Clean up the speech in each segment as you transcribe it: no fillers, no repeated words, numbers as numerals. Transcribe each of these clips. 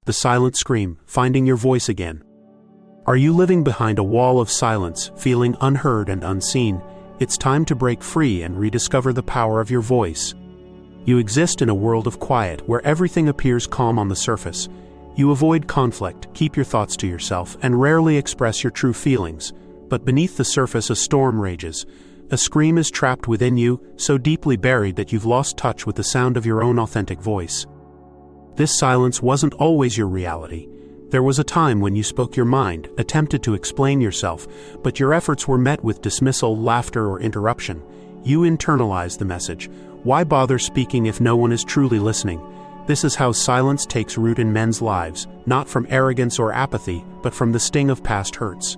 The silent scream, finding your voice again. Are you living behind a wall of silence, feeling unheard and unseen? It's time to break free and rediscover the power of your voice. You exist in a world of quiet where everything appears calm on the surface. You avoid conflict, keep your thoughts to yourself, and rarely express your true feelings. But beneath the surface a storm rages. A scream is trapped within you, so deeply buried that you've lost touch with the sound of your own authentic voice. This silence wasn't always your reality. There was a time when you spoke your mind, attempted to explain yourself, but your efforts were met with dismissal, laughter, or interruption. You internalized the message. Why bother speaking if no one is truly listening? This is how silence takes root in men's lives, not from arrogance or apathy, but from the sting of past hurts.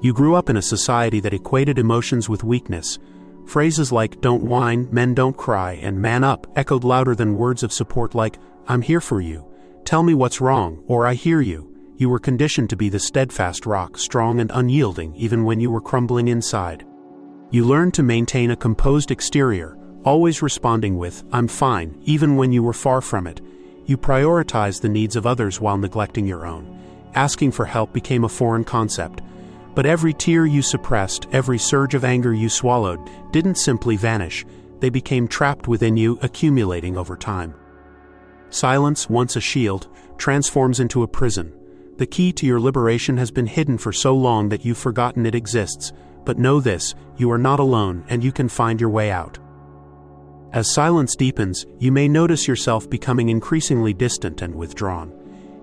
You grew up in a society that equated emotions with weakness. Phrases like "don't whine, men don't cry," and "man up" echoed louder than words of support like "I'm here for you, tell me what's wrong," or "I hear you." You were conditioned to be the steadfast rock, strong and unyielding even when you were crumbling inside. You learned to maintain a composed exterior, always responding with "I'm fine," even when you were far from it. You prioritized the needs of others while neglecting your own. Asking for help became a foreign concept. But every tear you suppressed, every surge of anger you swallowed, didn't simply vanish. They became trapped within you, accumulating over time. Silence, once a shield, transforms into a prison. The key to your liberation has been hidden for so long that you've forgotten it exists. But know this, you are not alone, and you can find your way out. As silence deepens, you may notice yourself becoming increasingly distant and withdrawn.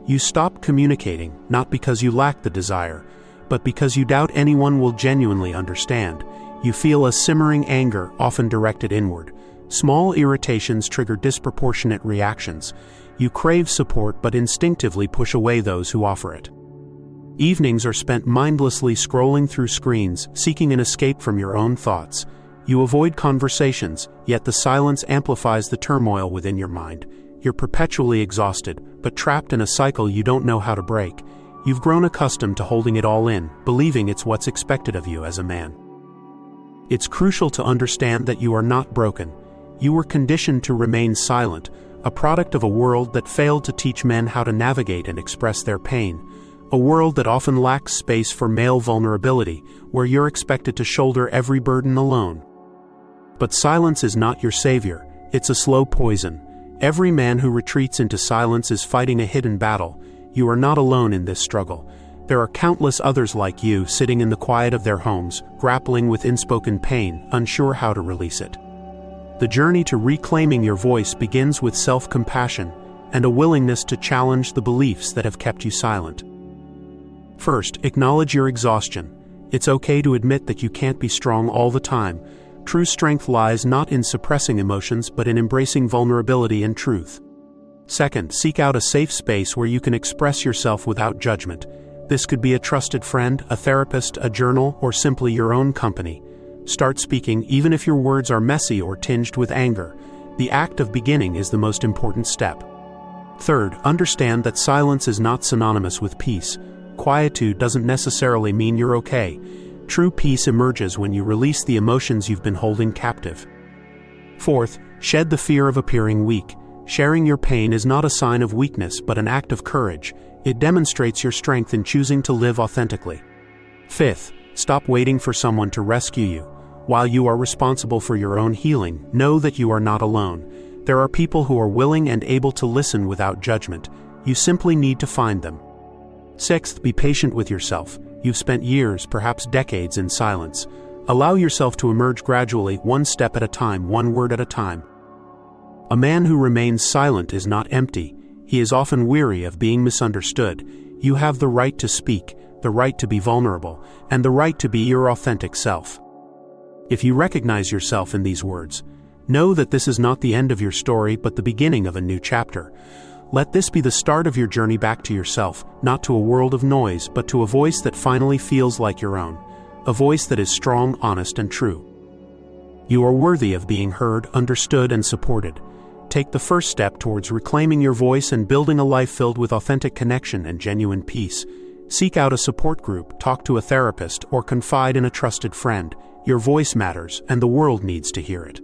You stop communicating, not because you lack the desire, but because you doubt anyone will genuinely understand. You feel a simmering anger, often directed inward. Small irritations trigger disproportionate reactions. You crave support but instinctively push away those who offer it. Evenings are spent mindlessly scrolling through screens, seeking an escape from your own thoughts. You avoid conversations, yet the silence amplifies the turmoil within your mind. You're perpetually exhausted, but trapped in a cycle you don't know how to break. You've grown accustomed to holding it all in, believing it's what's expected of you as a man. It's crucial to understand that you are not broken. You were conditioned to remain silent, a product of a world that failed to teach men how to navigate and express their pain. A world that often lacks space for male vulnerability, where you're expected to shoulder every burden alone. But silence is not your savior. It's a slow poison. Every man who retreats into silence is fighting a hidden battle. You are not alone in this struggle. There are countless others like you sitting in the quiet of their homes, grappling with unspoken pain, unsure how to release it. The journey to reclaiming your voice begins with self-compassion and a willingness to challenge the beliefs that have kept you silent. First, acknowledge your exhaustion. It's okay to admit that you can't be strong all the time. True strength lies not in suppressing emotions but in embracing vulnerability and truth. Second, seek out a safe space where you can express yourself without judgment. This could be a trusted friend, a therapist, a journal, or simply your own company. Start speaking even if your words are messy or tinged with anger. The act of beginning is the most important step. Third, understand that silence is not synonymous with peace. Quietude doesn't necessarily mean you're okay. True peace emerges when you release the emotions you've been holding captive. Fourth, shed the fear of appearing weak. Sharing your pain is not a sign of weakness but an act of courage. It demonstrates your strength in choosing to live authentically. Fifth, stop waiting for someone to rescue you. While you are responsible for your own healing, know that you are not alone. There are people who are willing and able to listen without judgment. You simply need to find them. Sixth, be patient with yourself. You've spent years, perhaps decades, in silence. Allow yourself to emerge gradually, one step at a time, one word at a time. A man who remains silent is not empty. He is often weary of being misunderstood. You have the right to speak, the right to be vulnerable, and the right to be your authentic self. If you recognize yourself in these words, know that this is not the end of your story but the beginning of a new chapter. Let this be the start of your journey back to yourself, not to a world of noise, but to a voice that finally feels like your own. A voice that is strong, honest, and true. You are worthy of being heard, understood, and supported. Take the first step towards reclaiming your voice and building a life filled with authentic connection and genuine peace. Seek out a support group, talk to a therapist, or confide in a trusted friend. Your voice matters, and the world needs to hear it.